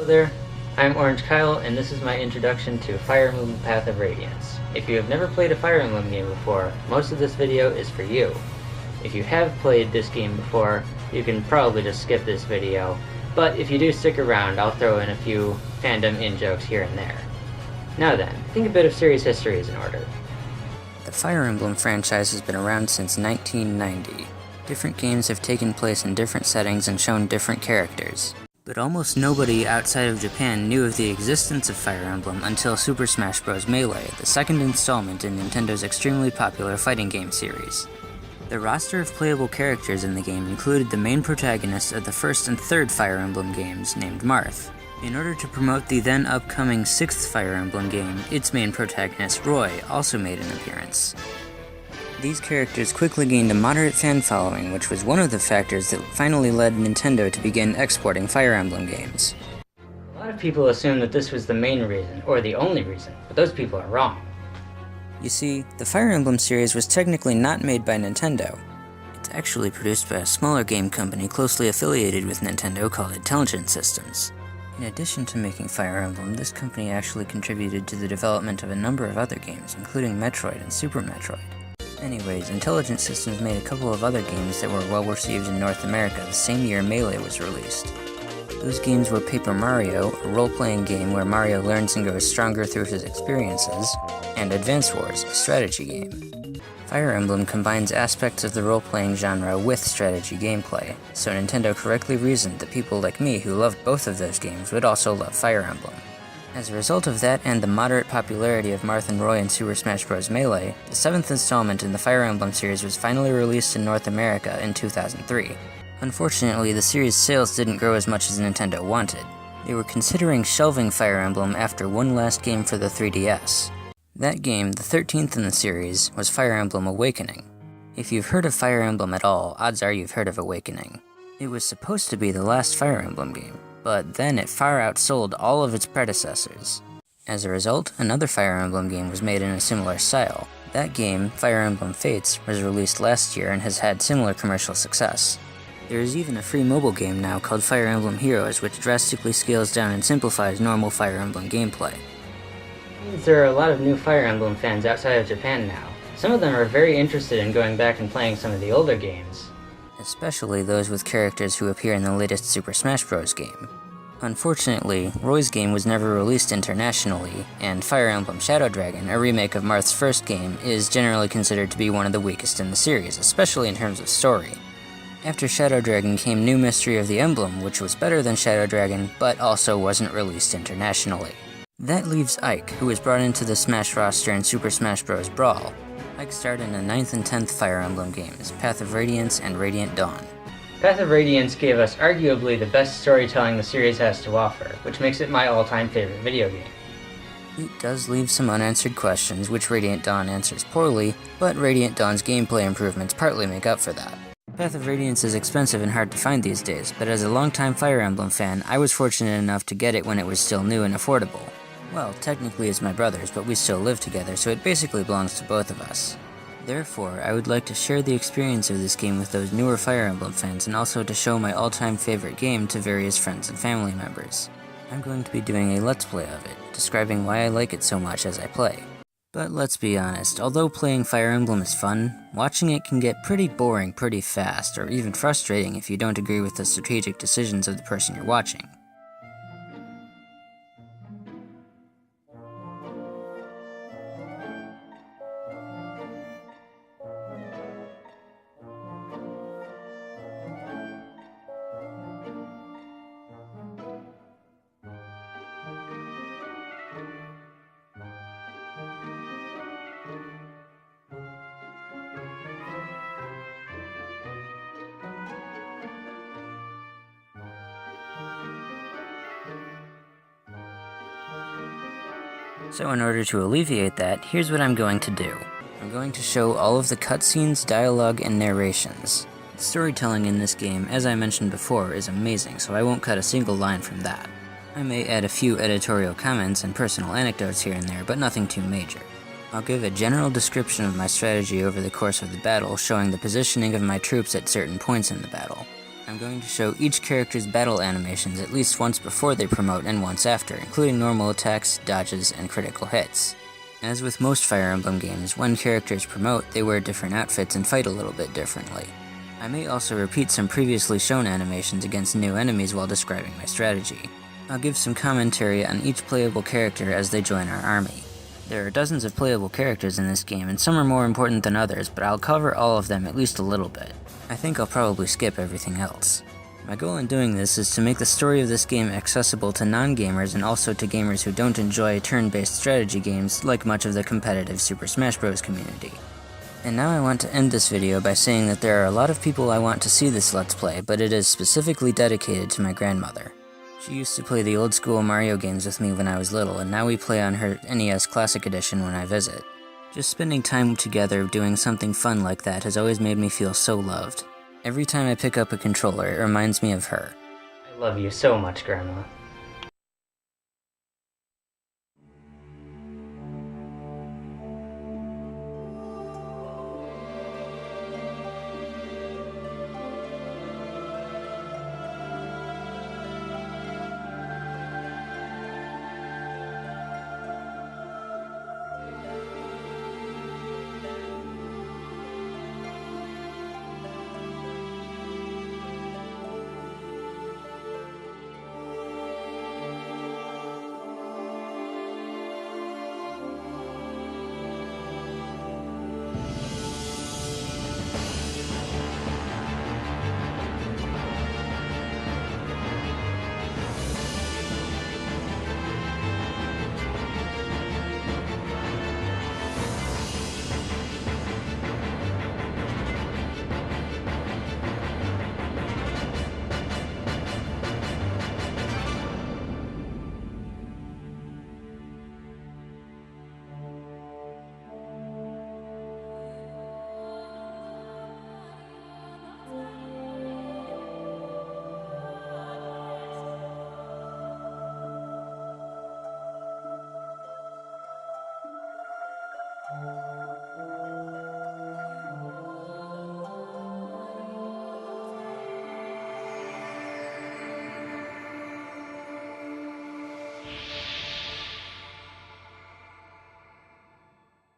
there, I'm Orange Kyle, and this is my introduction to Fire Emblem Path of Radiance. If you have never played a Fire Emblem game before, most of this video is for you. If you have played this game before, you can probably just skip this video, but if you do stick around, I'll throw in a few fandom in-jokes here and there. Now then, I think a bit of series history is in order. The Fire Emblem franchise has been around since 1990. Different games have taken place in different settings and shown different characters. But almost nobody outside of Japan knew of the existence of Fire Emblem until Super Smash Bros. Melee, the second installment in Nintendo's extremely popular fighting game series. The roster of playable characters in the game included the main protagonist of the first and third Fire Emblem games, named Marth. In order to promote the then upcoming sixth Fire Emblem game, its main protagonist, Roy, also made an appearance. These characters quickly gained a moderate fan following, which was one of the factors that finally led Nintendo to begin exporting Fire Emblem games. A lot of people assume that this was the main reason, or the only reason, but those people are wrong. You see, the Fire Emblem series was technically not made by Nintendo. It's actually produced by a smaller game company closely affiliated with Nintendo called Intelligent Systems. In addition to making Fire Emblem, this company actually contributed to the development of a number of other games, including Metroid and Super Metroid. Anyways, Intelligent Systems made a couple of other games that were well received in North America the same year Melee was released. Those games were Paper Mario, a role-playing game where Mario learns and grows stronger through his experiences, and Advance Wars, a strategy game. Fire Emblem combines aspects of the role-playing genre with strategy gameplay, so Nintendo correctly reasoned that people like me who loved both of those games would also love Fire Emblem. As a result of that and the moderate popularity of Marth and Roy in Super Smash Bros. Melee, the seventh installment in the Fire Emblem series was finally released in North America in 2003. Unfortunately, the series' sales didn't grow as much as Nintendo wanted. They were considering shelving Fire Emblem after one last game for the 3DS. That game, the 13th in the series, was Fire Emblem Awakening. If you've heard of Fire Emblem at all, odds are you've heard of Awakening. It was supposed to be the last Fire Emblem game, but then it far outsold all of its predecessors. As a result, another Fire Emblem game was made in a similar style. That game, Fire Emblem Fates, was released last year and has had similar commercial success. There is even a free mobile game now called Fire Emblem Heroes, which drastically scales down and simplifies normal Fire Emblem gameplay. There are a lot of new Fire Emblem fans outside of Japan now. Some of them are very interested in going back and playing some of the older games. Especially those with characters who appear in the latest Super Smash Bros. Game. Unfortunately, Roy's game was never released internationally, and Fire Emblem Shadow Dragon, a remake of Marth's first game, is generally considered to be one of the weakest in the series, especially in terms of story. After Shadow Dragon came New Mystery of the Emblem, which was better than Shadow Dragon, but also wasn't released internationally. That leaves Ike, who was brought into the Smash roster in Super Smash Bros. Brawl. Ike starred in the 9th and 10th Fire Emblem games, Path of Radiance and Radiant Dawn. Path of Radiance gave us arguably the best storytelling the series has to offer, which makes it my all-time favorite video game. It does leave some unanswered questions, which Radiant Dawn answers poorly, but Radiant Dawn's gameplay improvements partly make up for that. Path of Radiance is expensive and hard to find these days, but as a longtime Fire Emblem fan, I was fortunate enough to get it when it was still new and affordable. Well, technically it's my brother's, but we still live together, so it basically belongs to both of us. Therefore, I would like to share the experience of this game with those newer Fire Emblem fans and also to show my all-time favorite game to various friends and family members. I'm going to be doing a Let's Play of it, describing why I like it so much as I play. But let's be honest, although playing Fire Emblem is fun, watching it can get pretty boring pretty fast, or even frustrating if you don't agree with the strategic decisions of the person you're watching. So in order to alleviate that, here's what I'm going to do. I'm going to show all of the cutscenes, dialogue, and narrations. The storytelling in this game, as I mentioned before, is amazing, so I won't cut a single line from that. I may add a few editorial comments and personal anecdotes here and there, but nothing too major. I'll give a general description of my strategy over the course of the battle, showing the positioning of my troops at certain points in the battle. I'm going to show each character's battle animations at least once before they promote and once after, including normal attacks, dodges, and critical hits. As with most Fire Emblem games, when characters promote, they wear different outfits and fight a little bit differently. I may also repeat some previously shown animations against new enemies while describing my strategy. I'll give some commentary on each playable character as they join our army. There are dozens of playable characters in this game, and some are more important than others, but I'll cover all of them at least a little bit. I think I'll probably skip everything else. My goal in doing this is to make the story of this game accessible to non-gamers and also to gamers who don't enjoy turn-based strategy games like much of the competitive Super Smash Bros. Community. And now I want to end this video by saying that there are a lot of people I want to see this Let's Play, but it is specifically dedicated to my grandmother. She used to play the old school Mario games with me when I was little, and now we play on her NES Classic Edition when I visit. Just spending time together doing something fun like that has always made me feel so loved. Every time I pick up a controller, it reminds me of her. I love you so much, Grandma.